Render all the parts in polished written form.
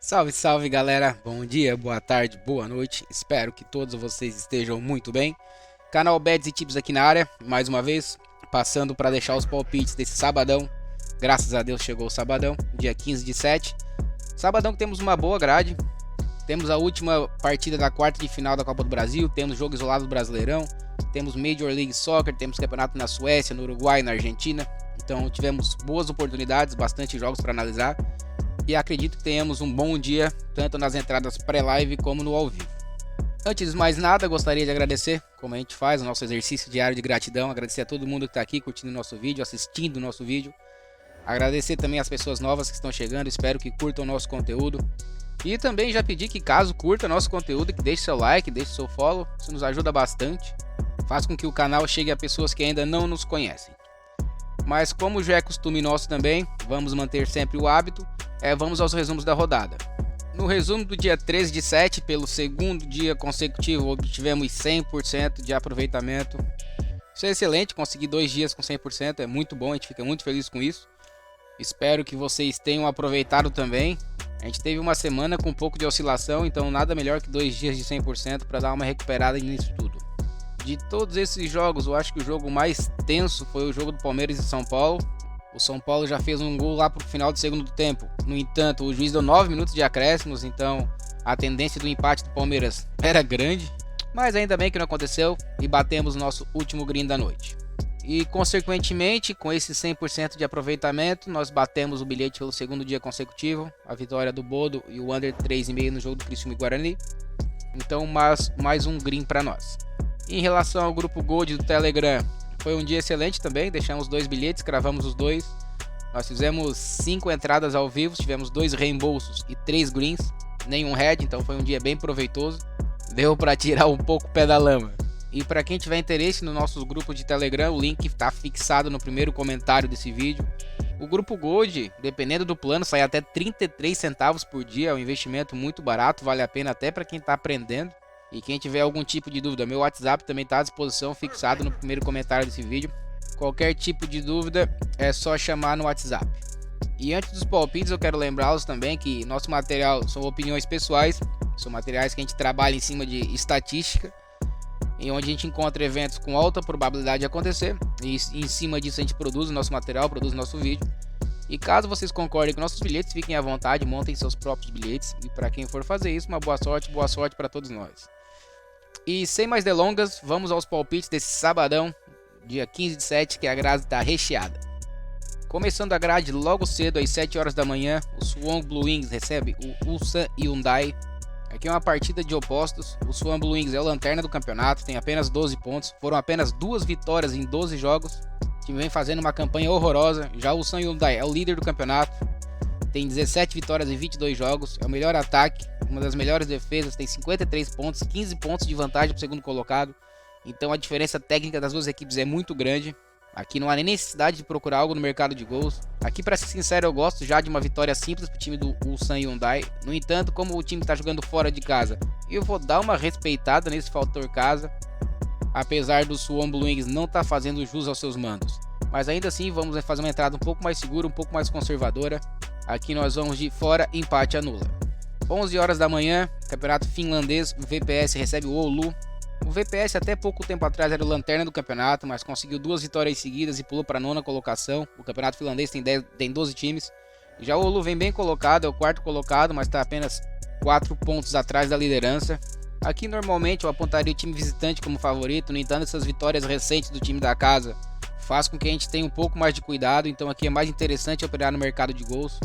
Salve, salve galera, bom dia, boa tarde, boa noite, espero que todos vocês estejam muito bem. Canal Bets e Tips aqui na área, mais uma vez, passando para deixar os palpites desse sabadão. Graças a Deus chegou o sabadão, dia 15 de 7. Sabadão que temos uma boa grade, temos a última partida da quarta de final da Copa do Brasil, temos jogo isolado do Brasileirão, temos Major League Soccer, temos campeonato na Suécia, no Uruguai, na Argentina. Então tivemos boas oportunidades, bastante jogos para analisar. E acredito que tenhamos um bom dia, tanto nas entradas pré-live como no ao vivo. Antes de mais nada, gostaria de agradecer, como a gente faz, o nosso exercício diário de gratidão. Agradecer a todo mundo que está aqui curtindo o nosso vídeo, assistindo o nosso vídeo. Agradecer também as pessoas novas que estão chegando, espero que curtam o nosso conteúdo. E também já pedir que, caso curta nosso conteúdo, que deixe seu like, deixe seu follow, isso nos ajuda bastante. Faz com que o canal chegue a pessoas que ainda não nos conhecem. Mas como já é costume nosso também, vamos manter sempre o hábito. Vamos aos resumos da rodada. No resumo do dia 13 de 7, pelo segundo dia consecutivo, obtivemos 100% de aproveitamento. Isso é excelente, conseguir 2 dias com 100%, é muito bom, a gente fica muito feliz com isso. Espero que vocês tenham aproveitado também. A gente teve uma semana com um pouco de oscilação, então nada melhor que 2 dias de 100% para dar uma recuperada nisso tudo. De todos esses jogos, eu acho que o jogo mais tenso foi o jogo do Palmeiras e São Paulo. O São Paulo já fez um gol lá pro final do segundo tempo. No entanto, o juiz deu 9 minutos de acréscimos, então a tendência do empate do Palmeiras era grande. Mas ainda bem que não aconteceu e batemos o nosso último green da noite. E consequentemente, com esse 100% de aproveitamento, nós batemos o bilhete pelo segundo dia consecutivo. A vitória do Bodo e o under 3,5 no jogo do Criciúma e Guarani. Então mais um green para nós. Em relação ao grupo Gold do Telegram, foi um dia excelente também, deixamos 2 bilhetes, cravamos os 2. Nós fizemos 5 entradas ao vivo, tivemos 2 reembolsos e 3 greens, nenhum head, então foi um dia bem proveitoso. Deu para tirar um pouco o pé da lama. E para quem tiver interesse no nossos grupos de Telegram, o link está fixado no primeiro comentário desse vídeo. O grupo Gold, dependendo do plano, sai até 33 centavos por dia, é um investimento muito barato, vale a pena até para quem está aprendendo. E quem tiver algum tipo de dúvida, meu WhatsApp também está à disposição, fixado no primeiro comentário desse vídeo. Qualquer tipo de dúvida é só chamar no WhatsApp. E antes dos palpites, eu quero lembrá-los também que nosso material são opiniões pessoais, são materiais que a gente trabalha em cima de estatística, em onde a gente encontra eventos com alta probabilidade de acontecer, e em cima disso a gente produz o nosso material, produz o nosso vídeo. E caso vocês concordem com nossos bilhetes, fiquem à vontade, montem seus próprios bilhetes. E para quem for fazer isso, uma boa sorte para todos nós. E sem mais delongas, vamos aos palpites desse sabadão, dia 15 de 7, que a grade está recheada. Começando a grade logo cedo, às 7 horas da manhã, o Suwon Blue Wings recebe o Ulsan Hyundai. Aqui é uma partida de opostos, o Suwon Blue Wings é o lanterna do campeonato, tem apenas 12 pontos, foram apenas 2 vitórias em 12 jogos. O time vem fazendo uma campanha horrorosa, já o Ulsan Hyundai é o líder do campeonato. Tem 17 vitórias em 22 jogos, é o melhor ataque, uma das melhores defesas, tem 53 pontos, 15 pontos de vantagem para o segundo colocado. Então a diferença técnica das duas equipes é muito grande. Aqui não há nem necessidade de procurar algo no mercado de gols. Aqui, para ser sincero, eu gosto já de uma vitória simples para o time do Ulsan Hyundai. No entanto, como o time está jogando fora de casa, eu vou dar uma respeitada nesse fator casa. Apesar do Suwon Blue Wings não estar fazendo jus aos seus mandos. Mas ainda assim, vamos fazer uma entrada um pouco mais segura, um pouco mais conservadora. Aqui nós vamos de fora, empate anula. 11 horas da manhã, campeonato finlandês, o VPS recebe o Oulu. O VPS até pouco tempo atrás era o lanterna do campeonato, mas conseguiu 2 vitórias seguidas e pulou para a 9ª colocação. O campeonato finlandês tem 12 times. Já o Oulu vem bem colocado, é o 4º colocado, mas está apenas 4 pontos atrás da liderança. Aqui normalmente eu apontaria o time visitante como favorito, no entanto essas vitórias recentes do time da casa faz com que a gente tenha um pouco mais de cuidado, então aqui é mais interessante operar no mercado de gols.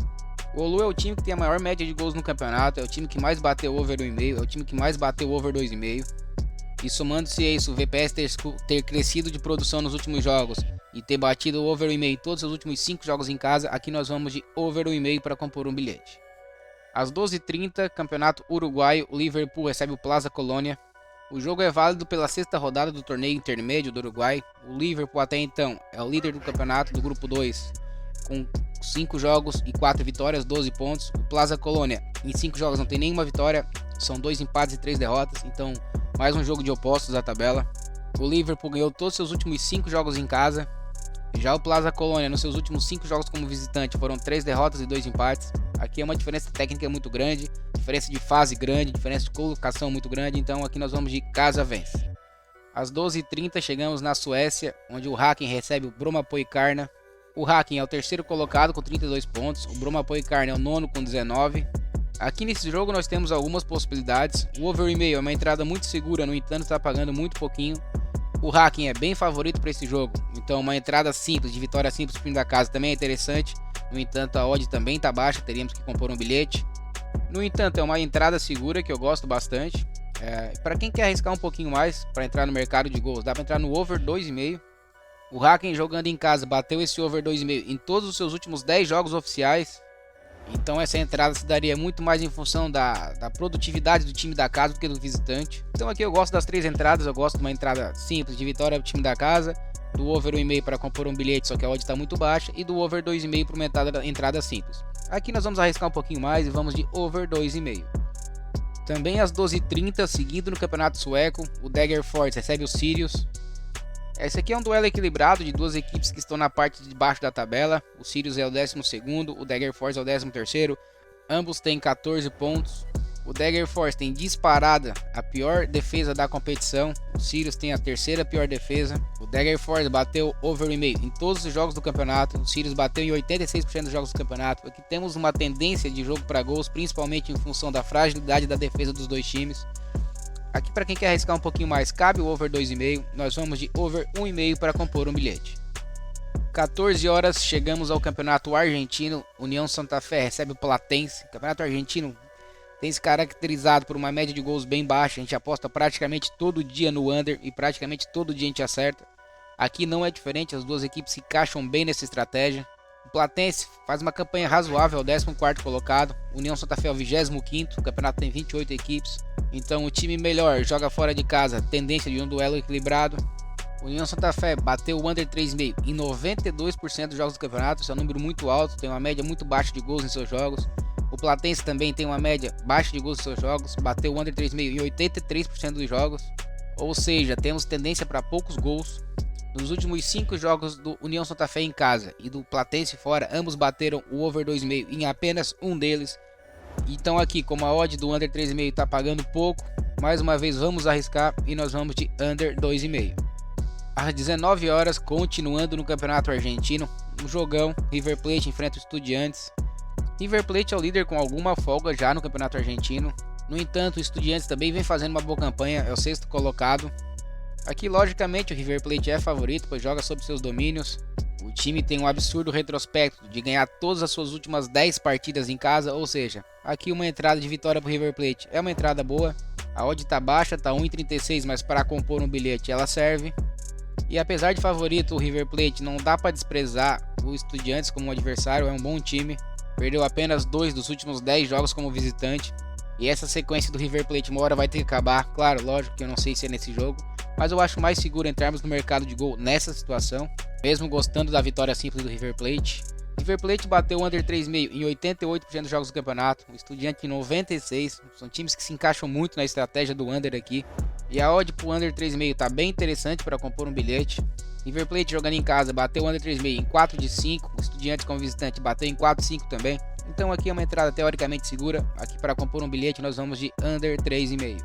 O Oulu é o time que tem a maior média de gols no campeonato, é o time que mais bateu over 1,5, é o time que mais bateu over 2,5. E somando-se a isso, o VPS ter crescido de produção nos últimos jogos e ter batido o over 1,5 em todos os últimos 5 jogos em casa, aqui nós vamos de over 1,5 para compor um bilhete. Às 12h30, campeonato uruguaio, o Liverpool recebe o Plaza Colônia. O jogo é válido pela 6ª rodada do torneio intermédio do Uruguai. O Liverpool até então é o líder do campeonato do grupo 2, com 5 jogos e 4 vitórias, 12 pontos. O Plaza Colônia em 5 jogos não tem nenhuma vitória, são 2 empates e 3 derrotas, então mais um jogo de opostos da tabela. O Liverpool ganhou todos os seus últimos 5 jogos em casa. Já o Plaza Colônia, nos seus últimos 5 jogos como visitante, foram 3 derrotas e 2 empates. Aqui é uma diferença técnica muito grande, diferença de fase grande, diferença de colocação muito grande, então aqui nós vamos de casa vence. Às 12h30 chegamos na Suécia, onde o Häcken recebe o Brommapojkarna. O Häcken é o terceiro colocado com 32 pontos, o Brommapojkarna é o nono com 19. Aqui nesse jogo nós temos algumas possibilidades. O over e meio é uma entrada muito segura, no entanto está pagando muito pouquinho. O Häcken é bem favorito para esse jogo, então uma entrada simples, de vitória simples para o time da casa também é interessante. No entanto a odd também está baixa, teríamos que compor um bilhete. No entanto é uma entrada segura que eu gosto bastante. Para quem quer arriscar um pouquinho mais para entrar no mercado de gols, dá para entrar no over 2,5. O Häcken jogando em casa bateu esse over 2,5 em todos os seus últimos 10 jogos oficiais. Então essa entrada se daria muito mais em função da produtividade do time da casa do que do visitante. Então aqui eu gosto das 3 entradas, eu gosto de uma entrada simples de vitória do time da casa, do over 1,5 para compor um bilhete, só que a odd está muito baixa, e do over 2,5 para uma entrada simples. Aqui nós vamos arriscar um pouquinho mais e vamos de over 2,5. Também às 12h30, seguindo no campeonato sueco, o Degerfors recebe o Sirius. Esse aqui é um duelo equilibrado de duas equipes que estão na parte de baixo da tabela. O Sirius é o 12º, o Degerfors é o 13º. Ambos têm 14 pontos. O Degerfors tem disparada a pior defesa da competição. O Sirius tem a terceira pior defesa. O Degerfors bateu over e meio em todos os jogos do campeonato. O Sirius bateu em 86% dos jogos do campeonato. Aqui temos uma tendência de jogo para gols, principalmente em função da fragilidade da defesa dos dois times. Aqui para quem quer arriscar um pouquinho mais, cabe o over 2,5. Nós vamos de over 1,5 para compor um bilhete. 14 horas, chegamos ao campeonato argentino. União Santa Fé recebe o Platense. O campeonato argentino tem se caracterizado por uma média de gols bem baixa. A gente aposta praticamente todo dia no under e praticamente todo dia a gente acerta. Aqui não é diferente, as duas equipes se encaixam bem nessa estratégia. O Platense faz uma campanha razoável, é o 14º colocado. União Santa Fé é o 25º, o campeonato tem 28 equipes. Então o time melhor joga fora de casa, tendência de um duelo equilibrado. União Santa Fé bateu o under 3,5 em 92% dos jogos do campeonato, isso é um número muito alto, tem uma média muito baixa de gols em seus jogos. O Platense também tem uma média baixa de gols em seus jogos, bateu o under 3,5 em 83% dos jogos. Ou seja, temos tendência para poucos gols. Nos últimos 5 jogos do União Santa Fé em casa e do Platense fora, ambos bateram o over 2,5 em apenas um deles. Então aqui, como a odd do under 3,5 está pagando pouco, mais uma vez vamos arriscar e nós vamos de under 2,5. Às 19 horas, continuando no campeonato argentino, um jogão, River Plate enfrenta o Estudiantes. River Plate é o líder com alguma folga já no campeonato argentino. No entanto, o Estudiantes também vem fazendo uma boa campanha, é o 6º colocado. Aqui, logicamente, o River Plate é favorito, pois joga sob seus domínios. O time tem um absurdo retrospecto de ganhar todas as suas últimas 10 partidas em casa, ou seja, aqui uma entrada de vitória para o River Plate é uma entrada boa. A odd está baixa, está 1,36, mas para compor um bilhete ela serve. E apesar de favorito o River Plate, não dá para desprezar o Estudiantes como um adversário, é um bom time. Perdeu apenas 2 dos últimos 10 jogos como visitante. E essa sequência do River Plate uma hora vai ter que acabar. Claro, lógico que eu não sei se é nesse jogo, mas eu acho mais seguro entrarmos no mercado de gol nessa situação, mesmo gostando da vitória simples do River Plate. River Plate bateu o under 3,5 em 88% dos jogos do campeonato, o Estudiante em 96%. São times que se encaixam muito na estratégia do under aqui. E a odd pro under 3,5 tá bem interessante para compor um bilhete. River Plate jogando em casa bateu o under 3,5 em 4 de 5, o Estudiantes como visitante bateu em 4 de 5 também. Então aqui é uma entrada teoricamente segura. Aqui para compor um bilhete nós vamos de under 3,5.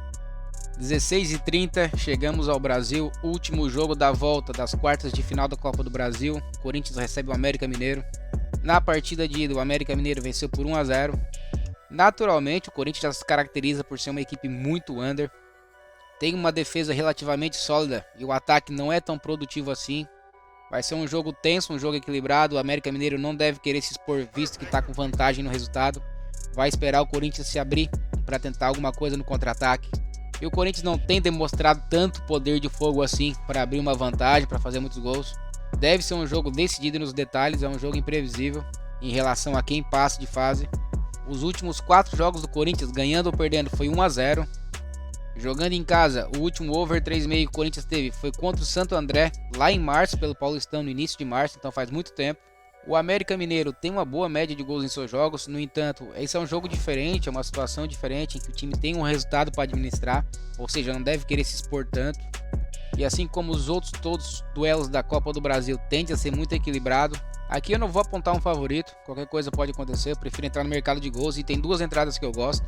16h30, chegamos ao Brasil, último jogo da volta das quartas de final da Copa do Brasil. O Corinthians recebe o América Mineiro. Na partida de ida, o América Mineiro venceu por 1-0. Naturalmente, o Corinthians já se caracteriza por ser uma equipe muito under. Tem uma defesa relativamente sólida e o ataque não é tão produtivo assim. Vai ser um jogo tenso, um jogo equilibrado. O América Mineiro não deve querer se expor, visto que está com vantagem no resultado. Vai esperar o Corinthians se abrir para tentar alguma coisa no contra-ataque. E o Corinthians não tem demonstrado tanto poder de fogo assim para abrir uma vantagem, para fazer muitos gols. Deve ser um jogo decidido nos detalhes, é um jogo imprevisível em relação a quem passa de fase. Os últimos 4 jogos do Corinthians, ganhando ou perdendo, foi 1-0. Jogando em casa, o último over 3,5 que o Corinthians teve foi contra o Santo André, lá em março, pelo Paulistão, no início de março, então faz muito tempo. O América Mineiro tem uma boa média de gols em seus jogos, no entanto, esse é um jogo diferente, é uma situação diferente em que o time tem um resultado para administrar, ou seja, não deve querer se expor tanto. E assim como os outros todos duelos da Copa do Brasil tende a ser muito equilibrado, Aqui eu não vou apontar um favorito, qualquer coisa pode acontecer, eu prefiro entrar no mercado de gols e tem duas entradas que eu gosto.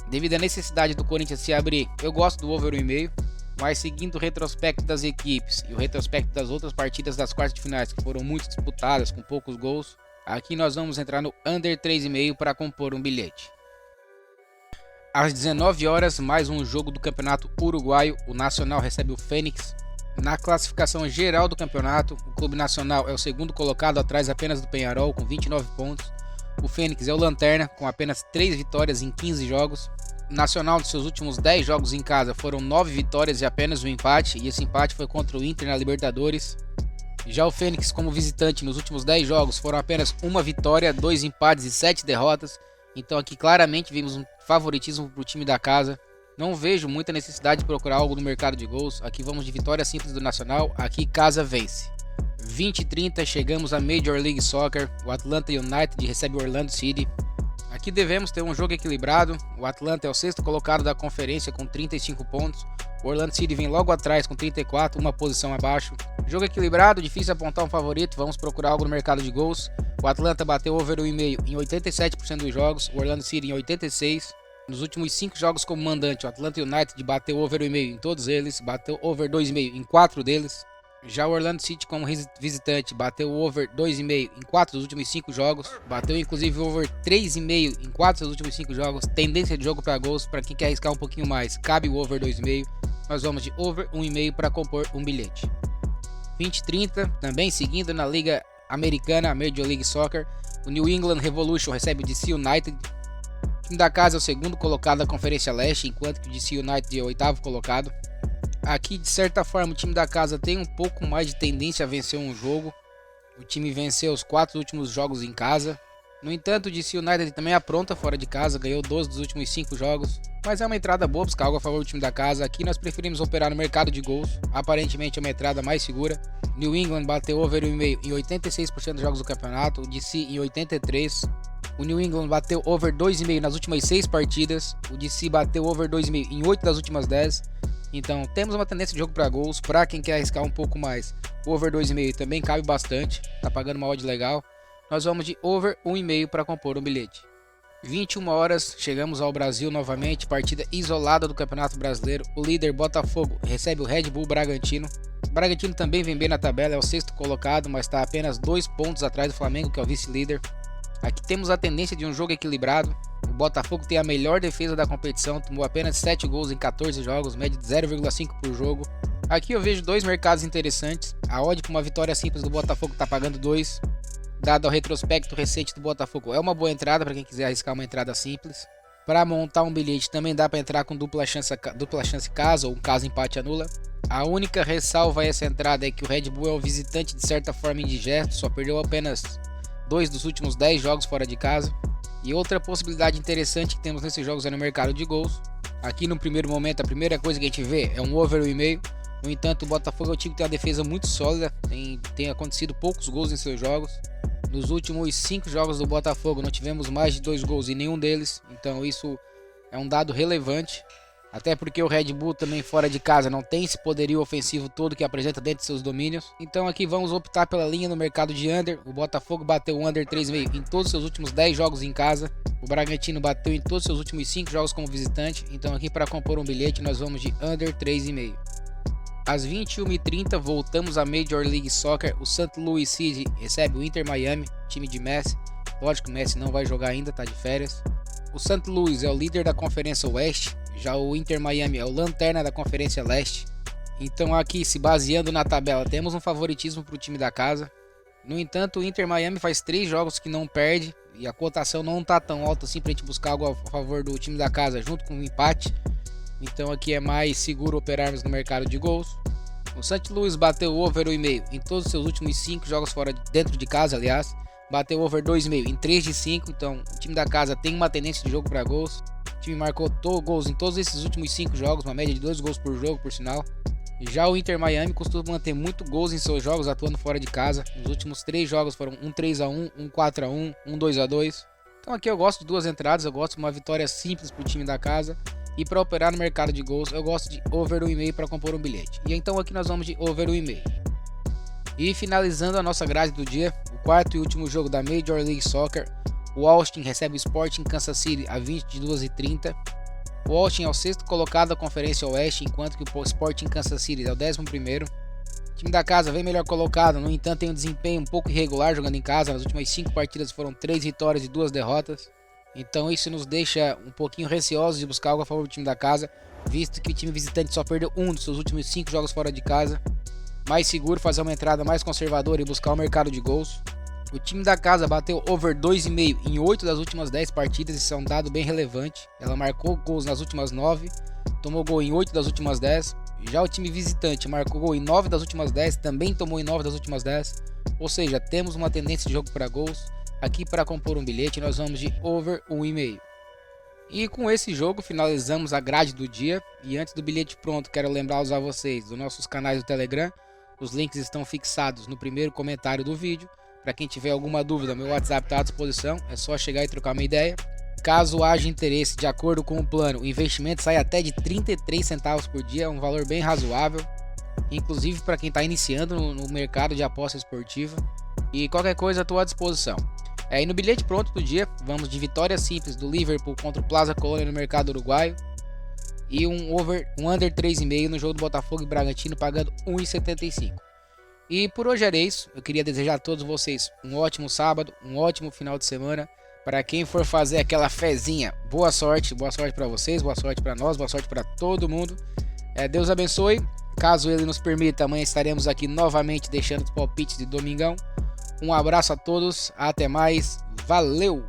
Devido à necessidade do Corinthians se abrir, eu gosto do over 1,5, mas seguindo o retrospecto das equipes e o retrospecto das outras partidas das quartas de finais que foram muito disputadas com poucos gols, aqui nós vamos entrar no under 3,5 para compor um bilhete. Às 19 horas, mais um jogo do Campeonato Uruguaio, o Nacional recebe o Fênix. Na classificação geral do campeonato, o Clube Nacional é o segundo colocado atrás apenas do Peñarol com 29 pontos. O Fênix é o lanterna com apenas 3 vitórias em 15 jogos. O Nacional, de seus últimos 10 jogos em casa, foram 9 vitórias e apenas um empate, e esse empate foi contra o Inter na Libertadores. Já o Fênix, como visitante, nos últimos 10 jogos foram apenas uma vitória, 2 empates e 7 derrotas. Então aqui claramente vimos um favoritismo para o time da casa. Não vejo muita necessidade de procurar algo no mercado de gols. Aqui vamos de vitória simples do Nacional. Aqui casa vence. 20h30 chegamos à Major League Soccer. O Atlanta United recebe o Orlando City. Aqui devemos ter um jogo equilibrado. O Atlanta é o sexto colocado da conferência com 35 pontos. O Orlando City vem logo atrás com 34, uma posição abaixo. Jogo equilibrado, difícil apontar um favorito. Vamos procurar algo no mercado de gols. O Atlanta bateu over 1,5 em 87% dos jogos. O Orlando City em 86%. Nos últimos 5 jogos como mandante, o Atlanta United bateu over 1,5 em todos eles, bateu over 2,5 em 4 deles. Já o Orlando City como visitante bateu over 2,5 em 4 dos últimos 5 jogos, bateu inclusive over 3,5 em 4 dos últimos 5 jogos. Tendência de jogo para gols, para quem quer arriscar um pouquinho mais, cabe o over 2,5. Nós vamos de over 1,5 para compor um bilhete. 20h30, também seguindo na Liga Americana, a Major League Soccer, o New England Revolution recebe o DC United. O time da casa é o segundo colocado da Conferência Leste, enquanto que o DC United é o oitavo colocado. Aqui, de certa forma, o time da casa tem um pouco mais de tendência a vencer um jogo. O time venceu os 4 últimos jogos em casa. No entanto, o DC United também apronta fora de casa, ganhou 12 dos últimos 5 jogos. Mas é uma entrada boa, buscar algo a favor do time da casa. Aqui nós preferimos operar no mercado de gols, aparentemente é uma entrada mais segura. New England bateu over 1,5 em 86% dos jogos do campeonato, o DC em 83%. O New England bateu over 2,5 nas últimas 6 partidas. O DC bateu over 2,5 em 8 das últimas 10. Então temos uma tendência de jogo para gols. Para quem quer arriscar um pouco mais, o over 2,5 também cabe bastante. Tá pagando uma odd legal. Nós vamos de over 1,5 para compor um bilhete. 21 horas, chegamos ao Brasil novamente. Partida isolada do Campeonato Brasileiro. O líder Botafogo recebe o Red Bull Bragantino. O Bragantino também vem bem na tabela, é o sexto colocado, mas está apenas 2 pontos atrás do Flamengo, que é o vice-líder. Aqui temos a tendência de um jogo equilibrado. O Botafogo tem a melhor defesa da competição, tomou apenas 7 gols em 14 jogos, média de 0,5 por jogo. Aqui eu vejo 2 mercados interessantes. A odd para uma vitória simples do Botafogo está pagando 2. Dado ao retrospecto recente do Botafogo, é uma boa entrada para quem quiser arriscar uma entrada simples. Para montar um bilhete também dá para entrar com dupla chance caso ou um caso empate anula. A única ressalva a essa entrada é que o Red Bull é um visitante de certa forma indigesto, só perdeu apenas 2 dos últimos 10 jogos fora de casa. E outra possibilidade interessante que temos nesses jogos é no mercado de gols. Aqui no primeiro momento a primeira coisa que a gente vê é um over 1,5. No entanto, o Botafogo é um time que tem uma defesa muito sólida, tem acontecido poucos gols em seus jogos. Nos últimos 5 jogos do Botafogo não tivemos mais de 2 gols em nenhum deles, então isso é um dado relevante. Até porque o Red Bull também fora de casa não tem esse poderio ofensivo todo que apresenta dentro de seus domínios. Então aqui vamos optar pela linha no mercado de under. O Botafogo bateu o under 3,5 em todos os seus últimos 10 jogos em casa. O Bragantino bateu em todos os seus últimos 5 jogos como visitante. Então aqui para compor um bilhete nós vamos de under 3,5. Às 21h30 voltamos à Major League Soccer. O St. Louis City recebe o Inter Miami, time de Messi. Lógico que o Messi não vai jogar ainda, tá de férias. O St. Louis é o líder da Conferência Oeste. Já o Inter Miami é o lanterna da Conferência Leste. Então aqui, se baseando na tabela, temos um favoritismo para o time da casa. No entanto, o Inter Miami faz 3 jogos que não perde. E a cotação não está tão alta assim para a gente buscar algo a favor do time da casa junto com um empate. Então aqui é mais seguro operarmos no mercado de gols. O St. Louis bateu o over 1,5 em todos os seus últimos 5 jogos dentro de casa, aliás. Bateu over 2,5 em 3 de 5. Então o time da casa tem uma tendência de jogo para gols. O time marcou gols em todos esses últimos 5 jogos, uma média de 2 gols por jogo, por sinal. Já o Inter Miami costuma manter muito gols em seus jogos, atuando fora de casa. Nos últimos 3 jogos foram um 3-1, um 4-1, um 2-2. Então aqui eu gosto de 2 entradas, eu gosto de uma vitória simples para o time da casa. E para operar no mercado de gols, eu gosto de over 1,5 para compor um bilhete. E então aqui nós vamos de over 1,5. E finalizando a nossa grade do dia, o quarto e último jogo da Major League Soccer, o Austin recebe o Sporting Kansas City às 22h30. O Austin é o sexto colocado da Conferência Oeste, enquanto que o Sporting Kansas City é o 11º. O time da casa vem melhor colocado, no entanto tem um desempenho um pouco irregular jogando em casa. Nas últimas 5 partidas foram 3 vitórias e 2 derrotas. Então isso nos deixa um pouquinho receosos de buscar algo a favor do time da casa, visto que o time visitante só perdeu um dos seus últimos 5 jogos fora de casa. Mais seguro fazer uma entrada mais conservadora e buscar o mercado de gols. O time da casa bateu over 2,5 em 8 das últimas 10 partidas, isso é um dado bem relevante. Ela marcou gols nas últimas 9, tomou gol em 8 das últimas 10. Já o time visitante marcou gol em 9 das últimas 10, também tomou em 9 das últimas 10. Ou seja, temos uma tendência de jogo para gols. Aqui para compor um bilhete nós vamos de over 1,5. E com esse jogo finalizamos a grade do dia. E antes do bilhete pronto, quero lembrar a vocês dos nossos canais do Telegram. Os links estão fixados no primeiro comentário do vídeo. Para quem tiver alguma dúvida, meu WhatsApp está à disposição, é só chegar e trocar uma ideia. Caso haja interesse, de acordo com o plano, o investimento sai até de 33 centavos por dia, é um valor bem razoável, inclusive para quem está iniciando no mercado de aposta esportiva. E qualquer coisa estou à disposição. E no bilhete pronto do dia, vamos de vitória simples do Liverpool contra o Plaza Colônia no mercado uruguaio. E um under 3,5 no jogo do Botafogo e Bragantino, pagando 1,75. E por hoje era isso. Eu queria desejar a todos vocês um ótimo sábado, um ótimo final de semana. Para quem for fazer aquela fezinha, boa sorte para vocês, boa sorte para nós, boa sorte para todo mundo. Deus abençoe. Caso ele nos permita, amanhã estaremos aqui novamente deixando os palpites de domingão. Um abraço a todos, até mais, valeu!